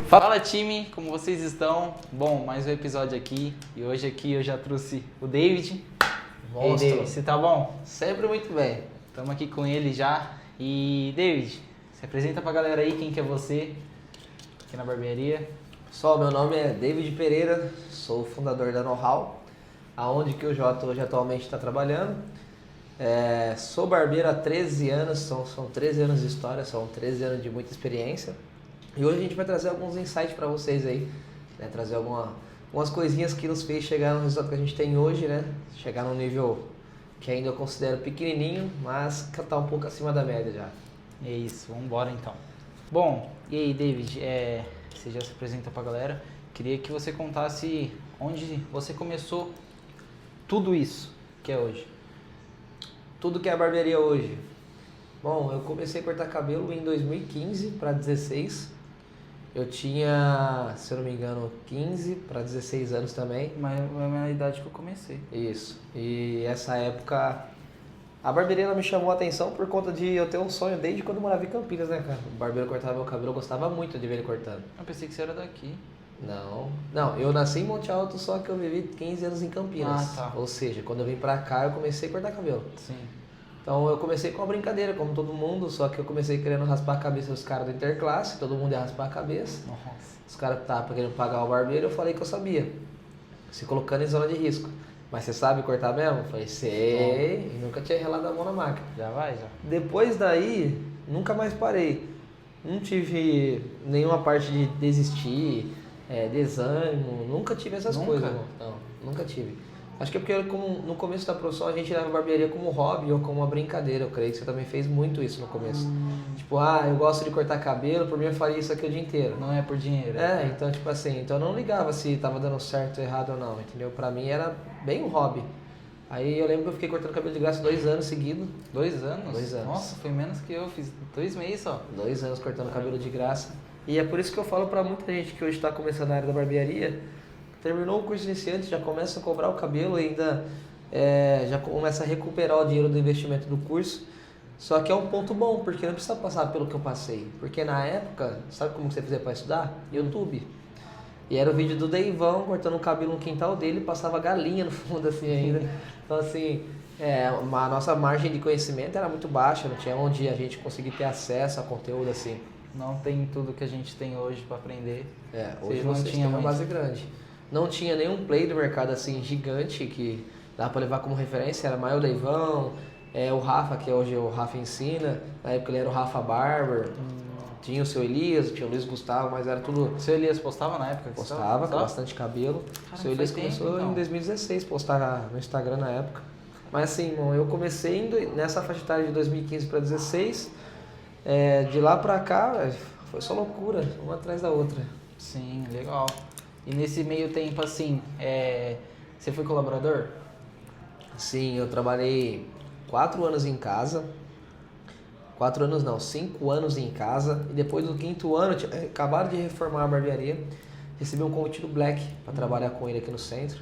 Fala time, como vocês estão? Bom, mais um episódio aqui e hoje aqui eu já trouxe o David. Monstro. E aí, David, você tá bom? Sempre muito bem. Estamos aqui com ele já. E David, se apresenta pra galera aí quem que é você aqui na barbearia. Pessoal, meu nome é David Pereira, sou o fundador da Know-How, aonde que o Jota hoje atualmente está trabalhando. Sou barbeiro há 13 anos, são 13 anos de história, são 13 anos de muita experiência. E hoje a gente vai trazer alguns insights para vocês aí, né? Trazer algumas coisinhas que nos fez chegar no resultado que a gente tem hoje, né? Chegar num nível que ainda eu considero pequenininho, mas que tá um pouco acima da média já. É isso, vamos embora então. Bom, e aí David, você já se apresentou pra galera. Queria que você contasse onde você começou tudo isso que é hoje. Tudo que é a barbearia hoje. Bom, eu comecei a cortar cabelo em 2015 para 16. Eu tinha, se eu não me engano, 15 para 16 anos também. Mas é a mesma idade que eu comecei. Isso. E essa época, a barbearia ela me chamou a atenção por conta de eu ter um sonho desde quando eu morava em Campinas, né, cara? O barbeiro cortava meu cabelo, eu gostava muito de ver ele cortando. Eu pensei que você era daqui. Não, eu nasci em Monte Alto, só que eu vivi 15 anos em Campinas. Ah, tá. Ou seja, quando eu vim pra cá, eu comecei a cortar cabelo. Sim. Então eu comecei com uma brincadeira, como todo mundo, só que eu comecei querendo raspar a cabeça dos caras do interclasse, todo mundo ia raspar a cabeça. Nossa. Os caras estavam querendo pagar o barbeiro, eu falei que eu sabia, se colocando em zona de risco. Mas você sabe cortar mesmo? Eu falei, sei, e nunca tinha relado a mão na máquina. Já vai, já? Depois daí, nunca mais parei. Não tive nenhuma parte de desistir, desânimo, nunca tive essas Nunca? coisas. Não, nunca tive. Acho que é porque no começo da profissão a gente leva a barbearia como hobby ou como uma brincadeira. Eu creio que você também fez muito isso no começo. Tipo, eu gosto de cortar cabelo, por mim eu faria isso aqui o dia inteiro. Não é por dinheiro. Então tipo assim, então eu não ligava se tava dando certo ou errado ou não, entendeu? Pra mim era bem um hobby. Aí eu lembro que eu fiquei cortando cabelo de graça 2 anos seguidos. 2 anos? 2 anos. Nossa, foi menos que eu, fiz 2 meses só. 2 anos cortando cabelo de graça. E é por isso que eu falo pra muita gente que hoje tá começando na área da barbearia, terminou o curso iniciante, já começa a cobrar o cabelo e ainda já começa a recuperar o dinheiro do investimento do curso. Só que é um ponto bom, porque não precisa passar pelo que eu passei. Porque na época, sabe como você fazia para estudar? YouTube. E era o vídeo do Deivão cortando o cabelo no quintal dele, passava galinha no fundo assim ainda. Então assim, a nossa margem de conhecimento era muito baixa, não tinha onde a gente conseguir ter acesso a conteúdo assim. Não tem tudo que a gente tem hoje para aprender. Hoje não vocês tinha têm uma muito. base grande. Não tinha nenhum play do mercado assim gigante que dá para levar como referência, era mais o Deivão, o Rafa, que hoje o Rafa ensina, na época ele era o Rafa Barber, tinha o seu Elias, tinha o Luiz Gustavo, mas era tudo... O seu Elias postava na época? Postava, com bastante cabelo. O seu Elias começou em 2016 postar no Instagram na época. Mas assim, irmão, eu comecei nessa faixa etária de 2015 para 2016, de lá pra cá foi só loucura, uma atrás da outra. Sim, legal. E nesse meio tempo, assim, você foi colaborador? Sim, eu trabalhei 4 anos em casa. 4 anos não, 5 anos em casa. E depois do 5º ano, eu tinha acabado de reformar a barbearia. Recebi um convite do Black para trabalhar com ele aqui no centro.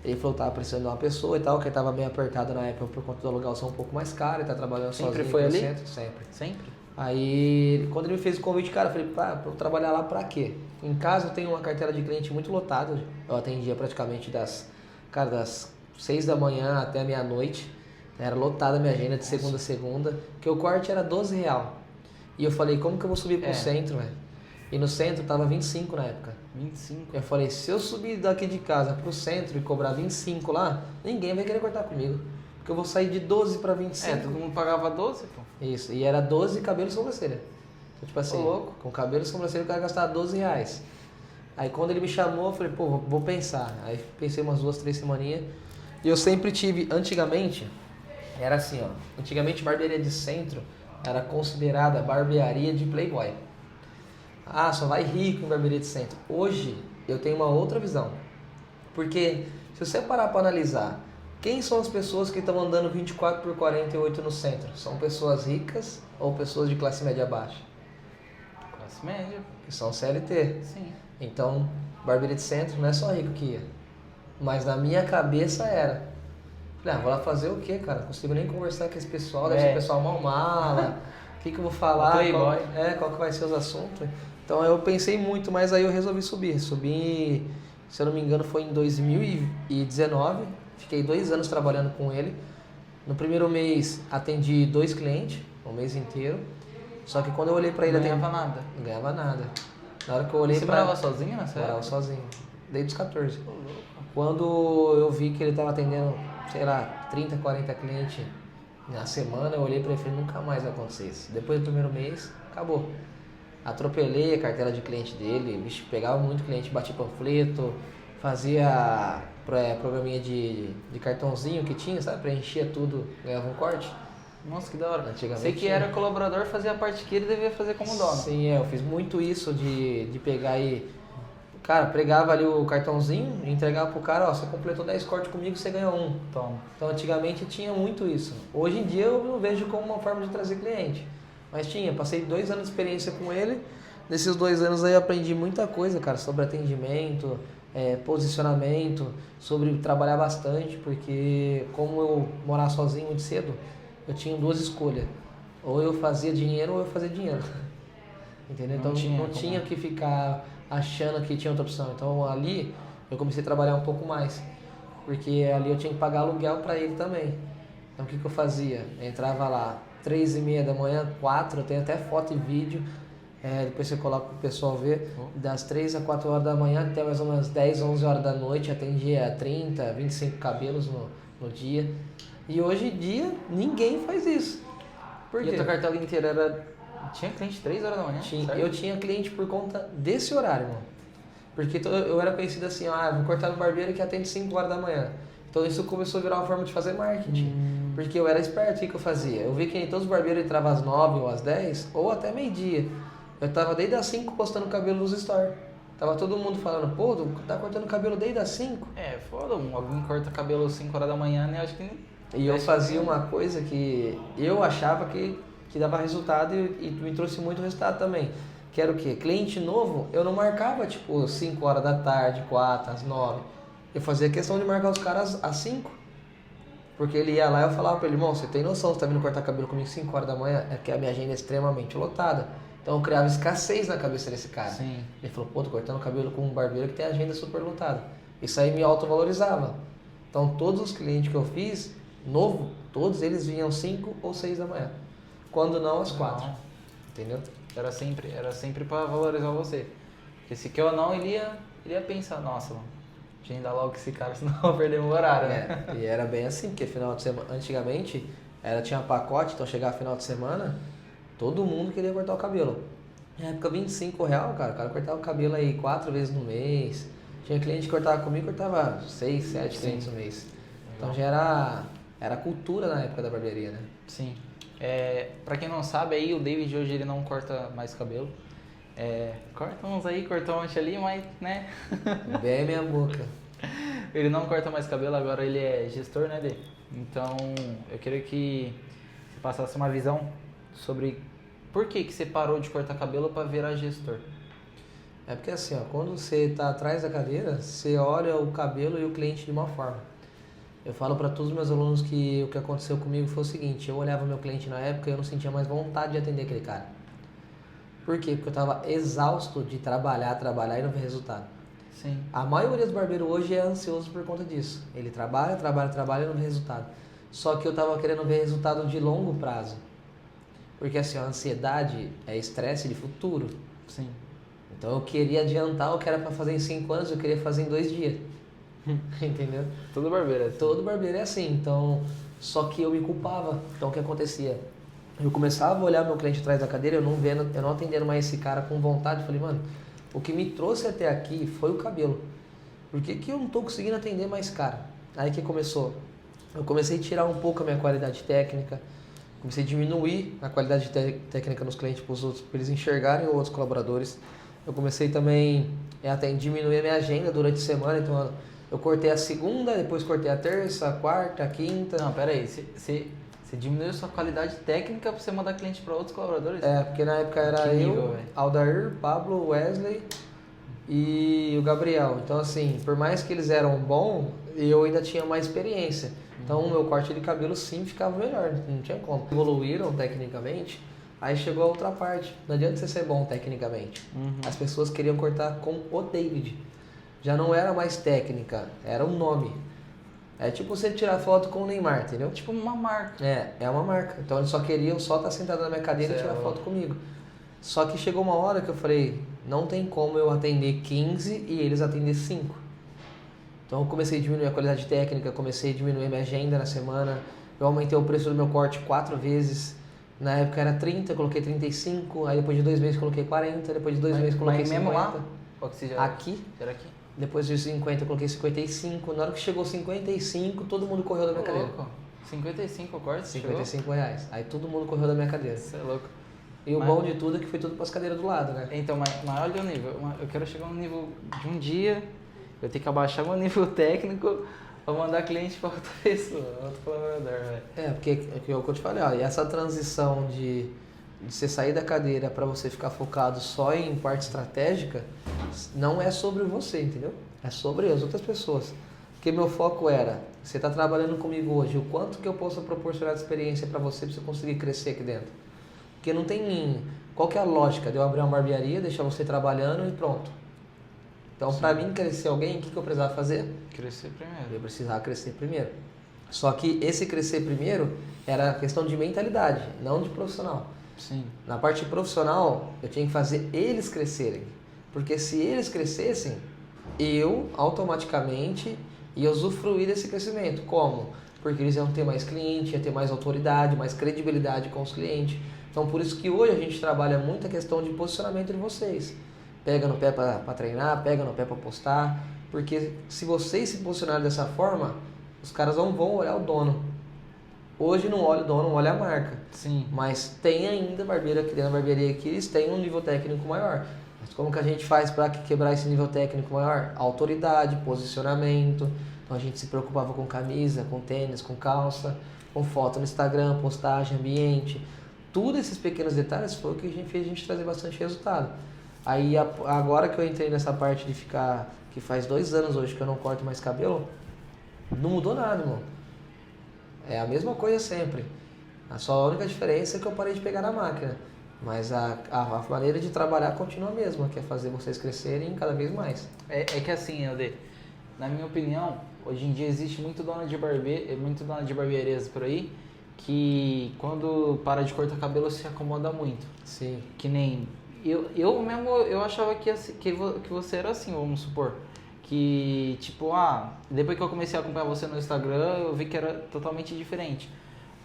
Ele falou que estava precisando de uma pessoa e tal, que ele estava bem apertado na época por conta do aluguel ser um pouco mais caro. Ele tá trabalhando Sempre sozinho foi no ali? centro. Sempre. Sempre? Aí, quando ele me fez o convite, cara, eu falei, pra eu trabalhar lá pra quê? Em casa eu tenho uma carteira de cliente muito lotada. Eu atendia praticamente das 6 da manhã até meia-noite. Era lotada a minha agenda de segunda a segunda. Que o corte era R$12. E eu falei, como que eu vou subir pro centro, velho? E no centro tava 25 na época. 25? Eu falei, se eu subir daqui de casa pro centro e cobrar 25 lá, ninguém vai querer cortar comigo. Porque eu vou sair de 12 pra 25. Todo mundo pagava 12, pô. Isso, e era 12 cabelo e sobrancelha. Então, tipo assim, louco. com cabelo e sobrancelha o cara gastava R$12. Aí quando ele me chamou, eu falei, pô, vou pensar. Aí pensei umas 2, 3 semaninhas. E eu sempre tive, antigamente, era assim, ó. Antigamente barbearia de centro era considerada barbearia de playboy. Só vai rico em barbearia de centro. Hoje eu tenho uma outra visão. Porque se você parar para analisar, quem são as pessoas que estão andando 24 por 48 no centro? São pessoas ricas ou pessoas de classe média baixa? Classe média. Que são CLT. Sim. Então, barbearia de centro não é só rico que ia. Mas na minha cabeça era. Falei, vou lá fazer o quê, cara? Não consigo nem conversar com esse pessoal, deve ser pessoal mal mala, que eu vou falar, Playboy. qual que vai ser os assuntos. Então eu pensei muito, mas aí eu resolvi subir. Subi, se eu não me engano, foi em 2019. Fiquei 2 anos trabalhando com ele. No primeiro mês atendi 2 clientes, o mês inteiro. Só que quando eu olhei pra ele... Não ganhava nada. Não ganhava nada. Na hora que eu olhei Você pra... morava sozinho nessa Morava época? sozinho, desde os 14. Quando eu vi que ele estava atendendo, sei lá, 30, 40 clientes na semana, eu olhei para ele e falei, nunca mais vai acontecer isso. Depois do primeiro mês, acabou. Atropelei a cartela de cliente dele, bicho, pegava muito cliente, batia panfleto, fazia programinha de cartãozinho que tinha, sabe? Preenchia tudo, ganhava um corte. Nossa, que da hora. Antigamente Sei que era colaborador, fazia a parte que ele devia fazer como dono. Sim, eu fiz muito isso de pegar e... Cara, pregava ali o cartãozinho e entregava pro cara, ó, você completou 10 cortes comigo, você ganha um. Toma. Então antigamente tinha muito isso. Hoje em dia eu não vejo como uma forma de trazer cliente. Mas tinha, passei 2 anos de experiência com ele. Nesses 2 anos aí eu aprendi muita coisa, cara, sobre atendimento, posicionamento, sobre trabalhar bastante, porque como eu morava sozinho muito cedo, eu tinha 2 escolhas. Ou eu fazia dinheiro ou eu fazia dinheiro. Entendeu? Então não tinha que ficar achando que tinha outra opção. Então ali eu comecei a trabalhar um pouco mais, porque ali eu tinha que pagar aluguel para ele também. Então o que eu fazia? Eu entrava lá 3h30 da manhã, 4, eu tenho até foto e vídeo, depois você coloca para o pessoal ver, das 3 a 4 horas da manhã até mais ou menos 10, 11 horas da noite, atendia 30, 25 cabelos no dia. E hoje em dia ninguém faz isso. Por quê? E a tua cartela inteira era... Tinha cliente 3 horas da manhã? Eu tinha cliente por conta desse horário, mano. Porque eu era conhecido assim, vou cortar no barbeiro que atende 5 horas da manhã. Então isso começou a virar uma forma de fazer marketing. Porque eu era esperto, o que eu fazia? Eu vi que todos os barbeiros entravam às 9 ou às 10, ou até meio-dia. Eu tava desde as 5 postando cabelo nos stories. Tava todo mundo falando, pô, tu tá cortando cabelo desde as 5? Foda, alguém corta cabelo às 5 horas da manhã, né? Acho que... E eu fazia uma coisa que eu achava que dava resultado e me trouxe muito resultado também. Que era o quê? Cliente novo, eu não marcava tipo 5 horas da tarde, 4, às 9. Eu fazia questão de marcar os caras às 5. Porque ele ia lá e eu falava pra ele, irmão, você tem noção, você tá vindo cortar cabelo comigo 5 horas da manhã? É que a minha agenda é extremamente lotada. Então eu criava escassez na cabeça desse cara. Sim. Ele falou, pô, tô cortando cabelo com um barbeiro que tem agenda super lotada. Isso aí me autovalorizava. Então todos os clientes que eu fiz, novo, todos eles vinham 5 ou 6 da manhã. Quando não, às 4. Entendeu? Era sempre pra valorizar você. Porque se quer ou não, ele ia pensar, nossa, mano, agenda logo com esse cara, senão eu vou perder meu horário, né? E era bem assim, porque final de semana, antigamente, tinha pacote, então chegava final de semana, todo mundo queria cortar o cabelo. Na época, R$25, cara, o cara cortava o cabelo aí 4 vezes no mês. Tinha cliente que cortava comigo, cortava 6, 7 clientes no mês. Então já era cultura na época da barbearia, né? Sim. Pra quem não sabe, aí o David hoje ele não corta mais cabelo. Corta uns aí, cortou uns ali, mas, né? Bem minha boca. Ele não corta mais cabelo, agora ele é gestor, né, Dê? Então, eu queria que você passasse uma visão sobre por que você parou de cortar cabelo pra virar gestor. É porque assim, quando você tá atrás da cadeira, você olha o cabelo e o cliente de uma forma. Eu falo para todos os meus alunos que o que aconteceu comigo foi o seguinte, eu olhava meu cliente na época e eu não sentia mais vontade de atender aquele cara. Por quê? Porque eu estava exausto de trabalhar e não ver resultado. Sim. A maioria dos barbeiros hoje é ansioso por conta disso. Ele trabalha e não vê resultado. Só que eu estava querendo ver resultado de longo prazo. Porque assim, a ansiedade é estresse de futuro. Sim. Então eu queria adiantar o que era para fazer em 5 anos, eu queria fazer em 2 dias. Entendeu? Todo barbeiro é assim. Todo barbeiro é assim, então... Só que eu me culpava. Então o que acontecia? Eu começava a olhar meu cliente atrás da cadeira, eu não atendendo mais esse cara com vontade. Eu falei, mano, o que me trouxe até aqui foi o cabelo. Por que eu não tô conseguindo atender mais cara? Aí que começou? Eu comecei a tirar um pouco a minha qualidade técnica. Comecei a diminuir a qualidade técnica nos clientes para os outros, para eles enxergarem outros colaboradores. Eu comecei também até a diminuir a minha agenda durante a semana, então eu cortei a segunda, depois cortei a terça, a quarta, a quinta. Não, pera aí, você diminuiu sua qualidade técnica pra você mandar cliente para outros colaboradores? Porque na época era Que nível, eu, véio? Aldair, Pablo, Wesley e o Gabriel. Então assim, por mais que eles eram bons, eu ainda tinha mais experiência. Então o meu corte de cabelo sim ficava melhor, não tinha como. Evoluíram tecnicamente, Aí chegou a outra parte. Não adianta você ser bom tecnicamente. As pessoas queriam cortar com o David. Já não era mais técnica, era um nome. É tipo você tirar foto com o Neymar, entendeu? Tipo uma marca. É uma marca. Então eles só queriam estar sentado na minha cadeira e tirar foto comigo. Só que chegou uma hora que eu falei, não tem como eu atender 15 e eles atender 5. Então eu comecei a diminuir a qualidade técnica, comecei a diminuir minha agenda na semana. Eu aumentei o preço do meu corte 4 vezes. Na época era 30, eu coloquei 35, aí depois de 2 meses coloquei 40, depois de 2 meses coloquei 50. Mesmo lá? Qual que você já... Aqui? Era aqui? Depois de 50 eu coloquei 55. Na hora que chegou 55, todo mundo correu da minha cadeira. Louco. 55 o corte? 55 reais. Aí todo mundo correu da minha cadeira. Você é louco. E o bom de tudo é que foi tudo para as cadeiras do lado, né? Então, mas olha o nível. Eu quero chegar no nível de um dia, eu tenho que abaixar meu nível técnico pra mandar cliente pra outra pessoa, outro colaborador, velho. Porque é o que eu te falei, ó, e essa transição de você sair da cadeira para você ficar focado só em parte estratégica, não é sobre você, entendeu? É sobre as outras pessoas. Porque meu foco era, você está trabalhando comigo hoje, o quanto que eu posso proporcionar de experiência para você conseguir crescer aqui dentro. Porque não tem... Qual que é a lógica de eu abrir uma barbearia, deixar você trabalhando e pronto? Então, para mim crescer alguém, o que eu precisava fazer? Crescer primeiro. Eu precisava crescer primeiro. Só que esse crescer primeiro era questão de mentalidade, não de profissional. Sim. Na parte profissional, eu tinha que fazer eles crescerem. Porque se eles crescessem, eu automaticamente ia usufruir desse crescimento. Como? Porque eles iam ter mais cliente, ia ter mais autoridade, mais credibilidade com os clientes. Então, por isso que hoje a gente trabalha muito a questão de posicionamento de vocês. Pega no pé para treinar, pega no pé para postar. Porque se vocês se posicionarem dessa forma, os caras não vão olhar o dono. Hoje não olha o dono, olha a marca. Sim. Mas tem ainda barbeiro aqui dentro da barbearia que eles têm um nível técnico maior. Mas como que a gente faz para quebrar esse nível técnico maior? Autoridade, posicionamento. Então a gente se preocupava com camisa, com tênis, com calça, com foto no Instagram, postagem, ambiente. Tudo esses pequenos detalhes foi o que a gente fez a gente trazer bastante resultado. Aí agora que eu entrei nessa parte de ficar, que faz 2 anos hoje que eu não corto mais cabelo, não mudou nada, irmão. É a mesma coisa sempre. A única diferença é que eu parei de pegar na máquina. Mas a maneira de trabalhar continua a mesma, que é fazer vocês crescerem cada vez mais. É que assim, Alde, na minha opinião, hoje em dia existe muito dono de barbearias por aí que quando para de cortar cabelo se acomoda muito. Sim. Que nem... Eu mesmo, eu achava que você era assim, vamos supor. Que, tipo, depois que eu comecei a acompanhar você no Instagram, eu vi que era totalmente diferente.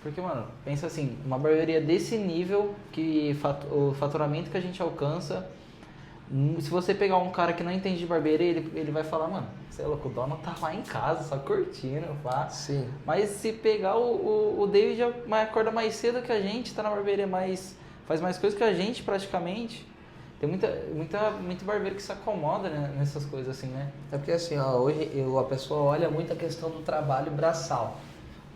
Porque, mano, pensa assim, uma barbearia desse nível, que o faturamento que a gente alcança, se você pegar um cara que não entende de barbearia, ele vai falar, mano, você é louco, o dono tá lá em casa, só curtindo, pá. Sim. Mas se pegar o David, acorda mais cedo que a gente, tá na barbearia faz mais coisas que a gente, praticamente. Tem muito barbeiro que se acomoda, né, nessas coisas assim, né? É porque assim, hoje a pessoa olha muito a questão do trabalho braçal.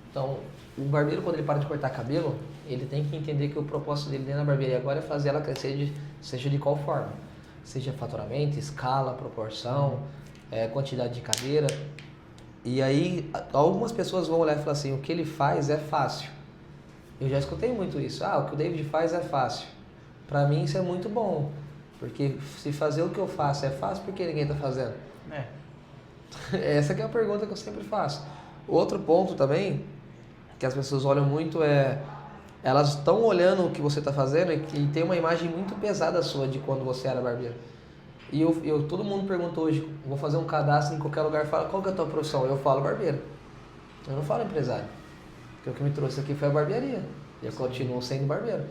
Então, o barbeiro, quando ele para de cortar cabelo, ele tem que entender que o propósito dele dentro da barbearia agora é fazer ela crescer, seja de qual forma. Seja faturamento, escala, proporção, quantidade de cadeira. E aí, algumas pessoas vão olhar e falar assim, o que ele faz é fácil. Eu já escutei muito isso. O que o David faz é fácil. Pra mim isso é muito bom. Porque se fazer o que eu faço é fácil, por que ninguém tá fazendo? Essa que é a pergunta que eu sempre faço. Outro ponto também, que as pessoas olham muito elas estão olhando o que você está fazendo e tem uma imagem muito pesada sua de quando você era barbeiro. E todo mundo pergunta hoje, vou fazer um cadastro em qualquer lugar, fala, qual que é a tua profissão? Eu falo barbeiro. Eu não falo empresário. Porque o que me trouxe aqui foi a barbearia. E eu continuo sendo barbeiro.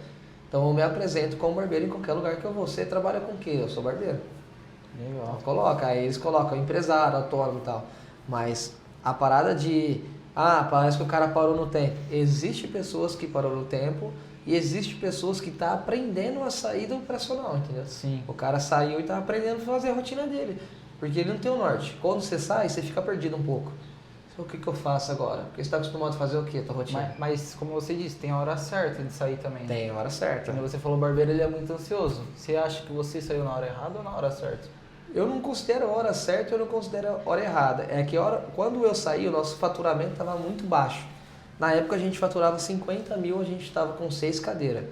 Então eu me apresento como barbeiro em qualquer lugar que eu vou. Você trabalha com o quê? Eu sou barbeiro. Legal. Então, aí eles colocam empresário, autônomo e tal. Mas a parada de... parece que o cara parou no tempo. Existe pessoas que parou no tempo e existe pessoas que estão aprendendo a sair do operacional, entendeu? Sim. O cara saiu e está aprendendo a fazer a rotina dele. Porque ele não tem o norte. Quando você sai, você fica perdido um pouco. O que eu faço agora? Porque você está acostumado a fazer o quê, a tua rotina? Mas, como você disse, tem a hora certa de sair também. Tem a hora certa. Quando você falou barbeiro, ele é muito ansioso. Você acha que você saiu na hora errada ou na hora certa? Eu não considero a hora certa, eu não considero a hora errada. É que quando eu saí, o nosso faturamento estava muito baixo. Na época a gente faturava 50 mil, a gente estava com 6 cadeiras.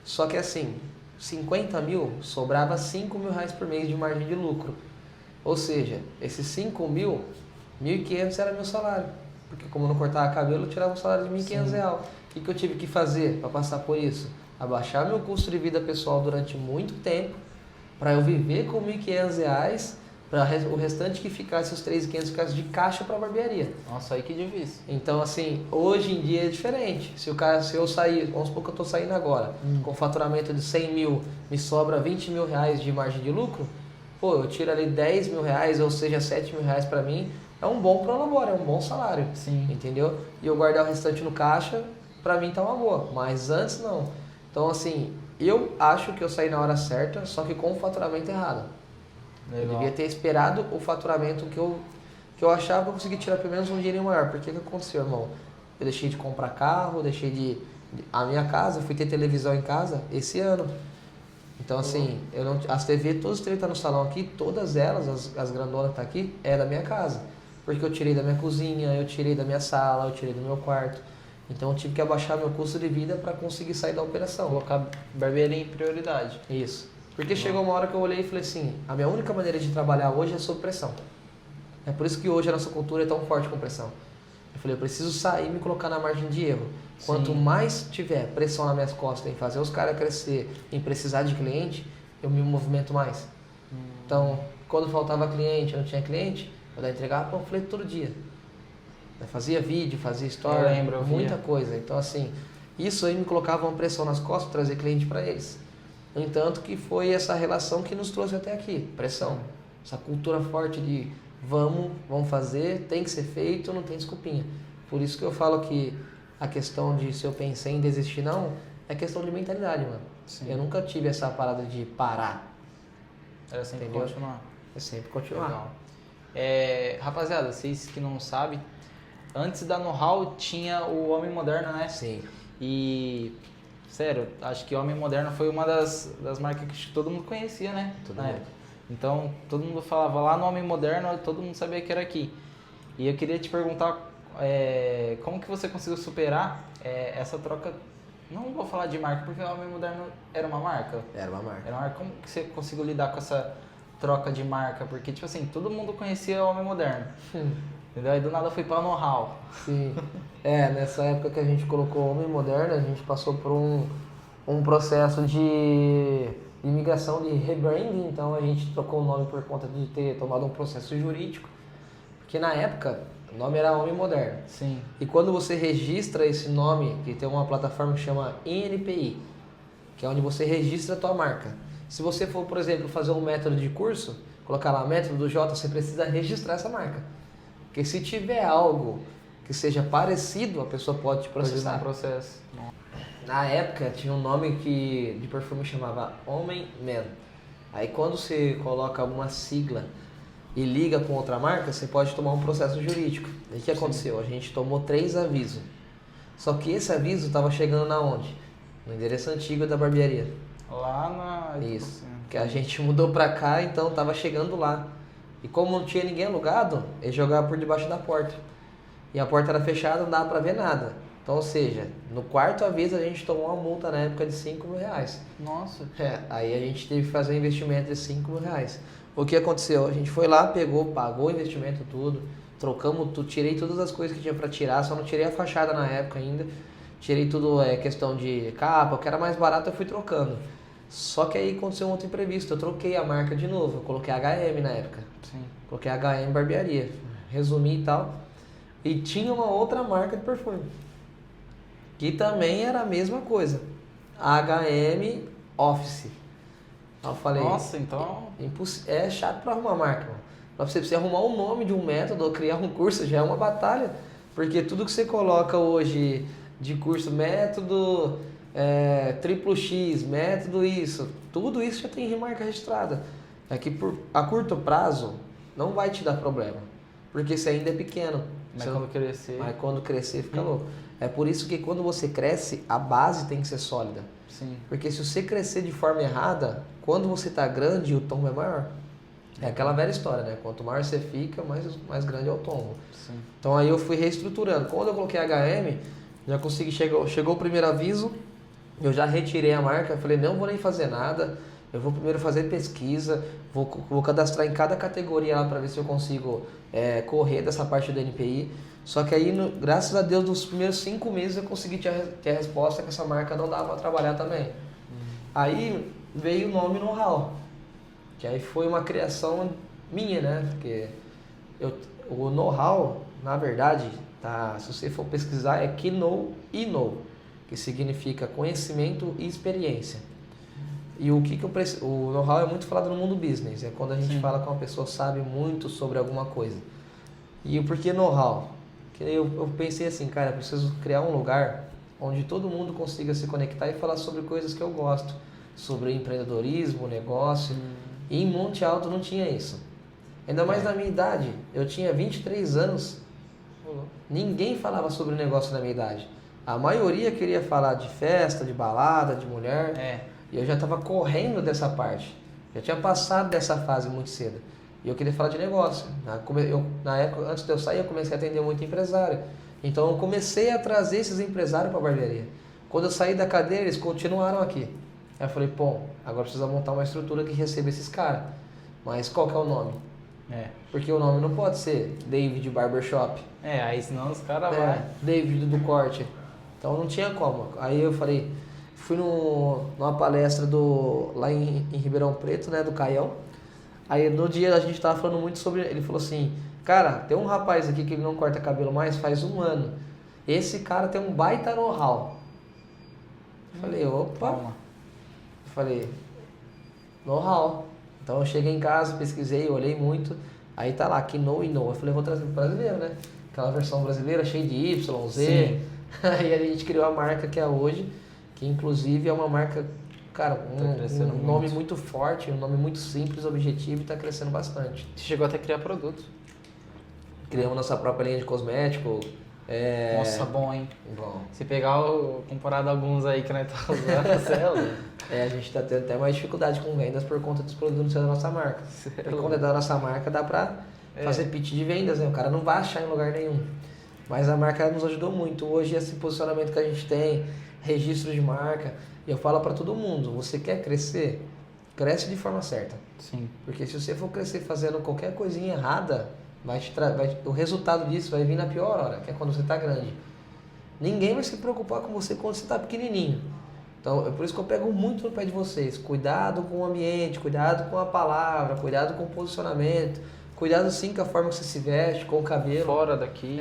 Só que assim, 50 mil sobrava 5 mil reais por mês de margem de lucro. Ou seja, esses 5 mil, 1.500 era meu salário. Porque como eu não cortava cabelo, eu tirava um salário de 1.500 reais. O que eu tive que fazer para passar por isso? Abaixar meu custo de vida pessoal durante muito tempo, para eu viver com 1.500 reais, para o restante que ficasse, os 3.500 ficasse de caixa para barbearia. Nossa, aí que difícil. Então, assim, hoje em dia é diferente. Se eu sair, vamos supor que eu estou saindo agora, com faturamento de 100 mil, me sobra 20 mil reais de margem de lucro, pô, eu tiro ali 10 mil reais, ou seja, 7 mil reais para mim, é um bom prolabore, é um bom salário. Sim. Entendeu? E eu guardar o restante no caixa, para mim tá uma boa. Mas antes não. Então, assim, eu acho que eu saí na hora certa, só que com o faturamento errado. Legal. Eu devia ter esperado o faturamento que eu achava que eu conseguia tirar pelo menos um dinheiro maior. Porque o que aconteceu, irmão? Eu deixei de comprar carro, deixei de... A minha casa, eu fui ter televisão em casa esse ano. Então, assim, eu não, as TV, todas as TV que estão no salão aqui, todas elas, as grandonas que tá aqui, é da minha casa. Porque eu tirei da minha cozinha, eu tirei da minha sala, eu tirei do meu quarto. Então eu tive que abaixar meu custo de vida para conseguir sair da operação. Colocar barbearia em prioridade. Isso. Porque chegou uma hora que eu olhei e falei assim, a minha única maneira de trabalhar hoje é sob pressão. É por isso que hoje a nossa cultura é tão forte com pressão. Eu falei, eu preciso sair e me colocar na margem de erro. Quanto mais tiver pressão nas minhas costas em fazer os caras crescer, em precisar de cliente, eu me movimento mais. Então, quando faltava cliente, eu não tinha cliente, eu entregava panfleto todo dia. Eu fazia vídeo, fazia história, muita coisa. Então, assim, isso aí me colocava uma pressão nas costas para trazer cliente para eles. No entanto, que foi essa relação que nos trouxe até aqui, pressão. Essa cultura forte de vamos fazer, tem que ser feito, não tem desculpinha. Por isso que eu falo que a questão de se eu pensei em desistir, não, é questão de mentalidade, mano. Sim. Eu nunca tive essa parada de parar. Era sempre entendeu? Continuar. É sempre continuar. Legal. Rapaziada, vocês que não sabem, antes da Know-How tinha o Homem Moderno, né? Sim. E, sério, acho que Homem Moderno foi uma das marcas que todo mundo conhecia, né? Todo na mundo. época. Então, todo mundo falava lá no Homem Moderno, todo mundo sabia que era aqui. E eu queria te perguntar, como que você conseguiu superar essa troca? Não vou falar de marca, porque o Homem Moderno era uma marca. Era uma marca. Era uma marca. Como que você conseguiu lidar com essa troca de marca? Porque, tipo assim, todo mundo conhecia o Homem Moderno. Entendeu? Aí do nada foi pra Know-How. Sim. Nessa época que a gente colocou Homem Moderno, a gente passou por um processo de imigração, de rebranding. Então a gente trocou o nome por conta de ter tomado um processo jurídico. Porque na época o nome era Homem Moderno. Sim. E quando você registra esse nome, que tem uma plataforma que chama INPI, que é onde você registra a tua marca. Se você for, por exemplo, fazer um método de curso, colocar lá método do J, você precisa registrar essa marca. Porque se tiver algo que seja parecido, a pessoa pode te processar. Processo. Na época tinha um nome de perfume que chamava Homem Man. Aí quando você coloca alguma sigla e liga com outra marca, você pode tomar um processo jurídico. E o que aconteceu? A gente tomou 3 avisos. Só que esse aviso estava chegando na onde? No endereço antigo da barbearia. Lá na... Isso. Que a gente mudou pra cá, então estava chegando lá. E como não tinha ninguém alugado, eles jogavam por debaixo da porta. E a porta era fechada, não dava pra ver nada. Então, ou seja, no 4º aviso a gente tomou uma multa na época de 5 mil reais. Nossa. Aí a gente teve que fazer um investimento de 5 mil reais. O que aconteceu? A gente foi lá, pagou o investimento tudo, trocamos tudo, tirei todas as coisas que tinha pra tirar, só não tirei a fachada na época ainda. Tirei tudo, questão de capa, o que era mais barato eu fui trocando. Só que aí aconteceu um outro imprevisto, eu troquei a marca de novo, eu coloquei HM na época. Sim. Coloquei HM Barbearia, resumi e tal. E tinha uma outra marca de perfume, que também era a mesma coisa, HM Office. Aí eu falei, nossa, então... É chato pra arrumar marca, mano. Pra você arrumar o nome de um método ou criar um curso já é uma batalha. Porque tudo que você coloca hoje de curso, método triplo X, método isso, tudo isso já tem marca registrada. É que a curto prazo não vai te dar problema, porque você ainda é pequeno. Mas quando crescer fica louco. É por isso que quando você cresce, a base tem que ser sólida. Sim. Porque se você crescer de forma errada, quando você está grande, o tombo é maior. É aquela velha história, né? Quanto maior você fica, mais grande é o tombo. Sim. Então aí eu fui reestruturando. Quando eu coloquei HM, já consegui, chegou o primeiro aviso, eu já retirei a marca, falei, não vou nem fazer nada, eu vou primeiro fazer pesquisa, vou cadastrar em cada categoria lá para ver se eu consigo correr dessa parte do NPI. Só que aí, graças a Deus, nos primeiros 5 meses eu consegui ter a resposta que essa marca não dava para trabalhar também. Aí veio o nome Know-How, que aí foi uma criação minha, né? Porque o Know-How, na verdade, tá, se você for pesquisar, é Know e Know, que significa conhecimento e experiência. E o Know-How é muito falado no mundo business, é quando a gente fala que uma pessoa sabe muito sobre alguma coisa. E o porquê Know-How? Que eu pensei assim, cara, eu preciso criar um lugar onde todo mundo consiga se conectar e falar sobre coisas que eu gosto, sobre empreendedorismo, negócio. E em Monte Alto não tinha isso. Ainda mais na minha idade, eu tinha 23 anos, ninguém falava sobre negócio na minha idade. A maioria queria falar de festa, de balada, de mulher, e eu já estava correndo dessa parte. Já tinha passado dessa fase muito cedo. E eu queria falar de negócio. Na época, antes de eu sair, eu comecei a atender muito empresário. Então eu comecei a trazer esses empresários para a barbearia. Quando eu saí da cadeira, eles continuaram aqui. Aí eu falei, pô, agora precisa montar uma estrutura que receba esses caras. Mas qual que é o nome? Porque o nome não pode ser David Barbershop. Aí senão os caras vão. David do corte. Então não tinha como. Aí eu falei, fui numa palestra lá em Ribeirão Preto, né, do Caião. Aí no dia a gente tava falando muito sobre, ele falou assim, cara, tem um rapaz aqui que ele não corta cabelo mais faz 1 ano. Esse cara tem um baita know-how. Falei, opa. Falei, know-how. Então eu cheguei em casa, pesquisei, olhei muito. Aí tá lá, que Know e Know. Eu falei, vou trazer pro brasileiro, né? Aquela versão brasileira cheia de Y, Z. Sim. Aí a gente criou a marca que é hoje, que inclusive é uma marca, cara, um nome muito forte, um nome muito simples, objetivo e está crescendo bastante. Você chegou até a criar produtos. Criamos nossa própria linha de cosmético. Nossa, bom, hein? Bom. Se pegar comparado a alguns aí que nós tá usando, a gente está tendo até mais dificuldade com vendas por conta dos produtos da nossa marca. Porque quando é da nossa marca dá para fazer pitch de vendas, né? O cara não vai achar em lugar nenhum. Mas a marca nos ajudou muito. Hoje esse posicionamento que a gente tem, registro de marca, e eu falo para todo mundo, você quer crescer? Cresce de forma certa. Sim. Porque se você for crescer fazendo qualquer coisinha errada, o resultado disso vai vir na pior hora, que é quando você está grande. Ninguém vai se preocupar com você quando você está pequenininho. Então, é por isso que eu pego muito no pé de vocês. Cuidado com o ambiente, cuidado com a palavra, cuidado com o posicionamento, cuidado sim com a forma que você se veste, com o cabelo. Fora daqui.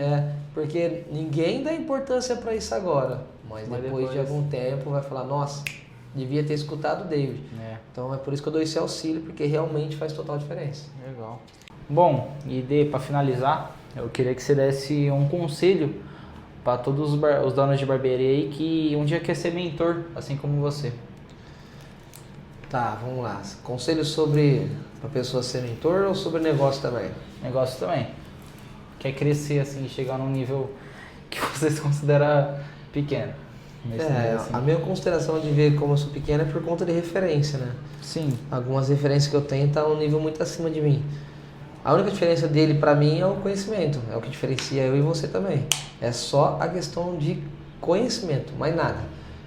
Porque ninguém dá importância para isso agora. Mas depois de algum tempo vai falar, nossa, devia ter escutado o David. Então é por isso que eu dou esse auxílio, porque realmente faz total diferença. Legal. Bom, e para finalizar, eu queria que você desse um conselho para todos os donos de barbearia aí que um dia quer ser mentor, assim como você. Tá, vamos lá. Conselho sobre a pessoa ser mentor ou sobre negócio também? Negócio também. Quer crescer assim, chegar num nível que você se considera pequeno. A minha consideração de ver como eu sou pequeno é por conta de referência, né? Sim. Algumas referências que eu tenho estão a um nível muito acima de mim. A única diferença dele para mim é o conhecimento, é o que diferencia eu e você também. É só a questão de conhecimento, mais nada.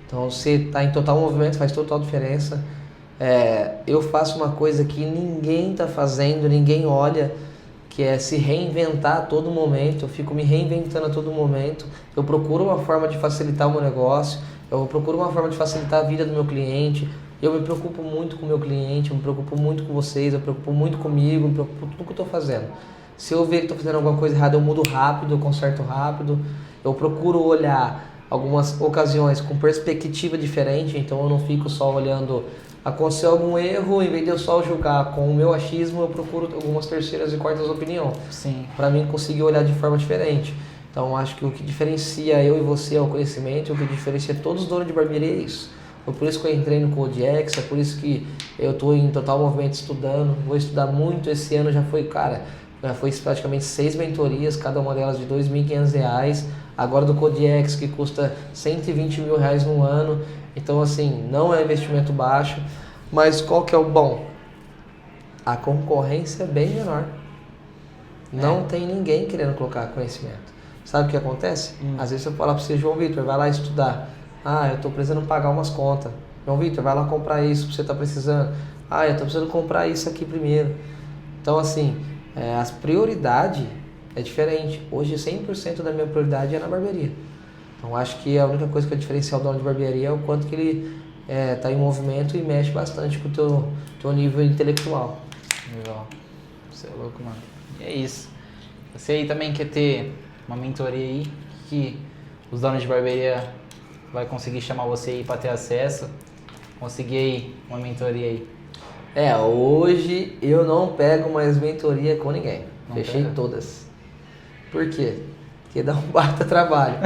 Então você está em total movimento, faz total diferença. Eu faço uma coisa que ninguém está fazendo, ninguém olha, que é se reinventar a todo momento. Eu fico me reinventando a todo momento. Eu procuro uma forma de facilitar o meu negócio, eu procuro uma forma de facilitar a vida do meu cliente. Eu me preocupo muito com o meu cliente, eu me preocupo muito com vocês, eu me preocupo muito comigo, eu me preocupo com tudo que eu estou fazendo. Se eu ver que estou fazendo alguma coisa errada, eu mudo rápido, eu conserto rápido. Eu procuro olhar algumas ocasiões com perspectiva diferente, então eu não fico só olhando, aconteceu algum erro, em vez de eu só julgar com o meu achismo, eu procuro algumas terceiras e quartas opiniões. Sim. Para mim conseguir olhar de forma diferente. Então acho que o que diferencia eu e você é o conhecimento, o que diferencia todos os donos de barbearia é isso. Foi por isso que eu entrei no CodeX, é por isso que eu estou em total movimento estudando, vou estudar muito esse ano, já foi praticamente 6 mentorias, cada uma delas de R$ 2.500, agora do CodeX que custa R$ 120 mil no ano, então assim, não é investimento baixo, mas qual que é o bom? A concorrência é bem menor, não tem ninguém querendo colocar conhecimento. Sabe o que acontece? Às vezes eu falo para você, João Vitor, vai lá estudar. Ah, eu tô precisando pagar umas contas. João Vitor, vai lá comprar isso que você tá precisando. Ah, eu tô precisando comprar isso aqui primeiro. Então, assim, as prioridades é diferente. Hoje, 100% da minha prioridade é na barbearia. Então, acho que a única coisa que é diferencial do dono de barbearia é o quanto que ele tá em movimento e mexe bastante com o teu nível intelectual. Legal. Você é louco, mano. E é isso. Você aí também quer ter uma mentoria aí que os donos de barbearia vai conseguir chamar você aí para ter acesso? Conseguir aí uma mentoria aí. Hoje eu não pego mais mentoria com ninguém. Não Fechei pega? todas. Por quê? Porque dá um baita trabalho.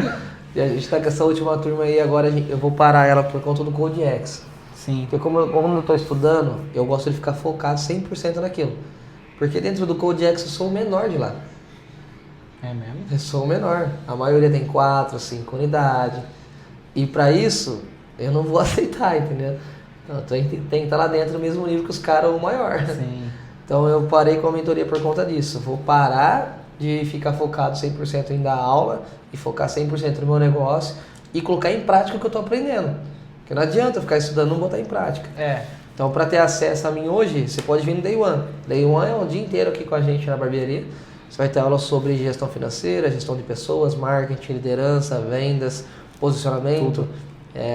E a gente tá com essa última turma aí, agora eu vou parar ela por conta do Code X. Sim. Porque como eu tô estudando, eu gosto de ficar focado 100% naquilo. Porque dentro do Code X eu sou o menor de lá. É mesmo? Eu sou o menor. A maioria tem 4, 5 unidades. E para isso, eu não vou aceitar, entendeu? Então, tem que estar lá dentro do mesmo nível que os caras, o maior. Sim. Então eu parei com a mentoria por conta disso. Vou parar de ficar focado 100% em dar aula e focar 100% no meu negócio e colocar em prática o que eu estou aprendendo. Porque não adianta eu ficar estudando e não botar em prática. Então, para ter acesso a mim hoje, você pode vir no Day One. Day One é um dia inteiro aqui com a gente na barbearia. Você vai ter aula sobre gestão financeira, gestão de pessoas, marketing, liderança, vendas, posicionamento.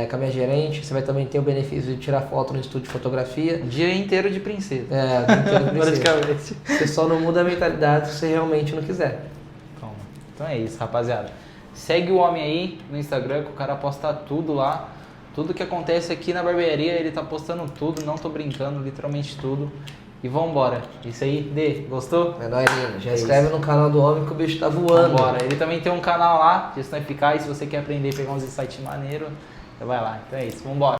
Com a minha gerente. Você vai também ter o benefício de tirar foto no estúdio de fotografia. Dia inteiro de princesa. O dia inteiro de princesa. Praticamente. Você só não muda a mentalidade se você realmente não quiser. Toma. Então é isso, rapaziada. Segue o homem aí no Instagram, que o cara posta tudo lá. Tudo que acontece aqui na barbearia, ele tá postando tudo, não tô brincando, literalmente tudo. E vambora. Isso aí, Dê, gostou? É nóis, lindo. Já inscreve no canal do homem que o bicho tá voando. Vambora. Ele também tem um canal lá, Gestão Eficaz, se você quer aprender e pegar uns insights maneiros, você vai lá. Então é isso, vambora.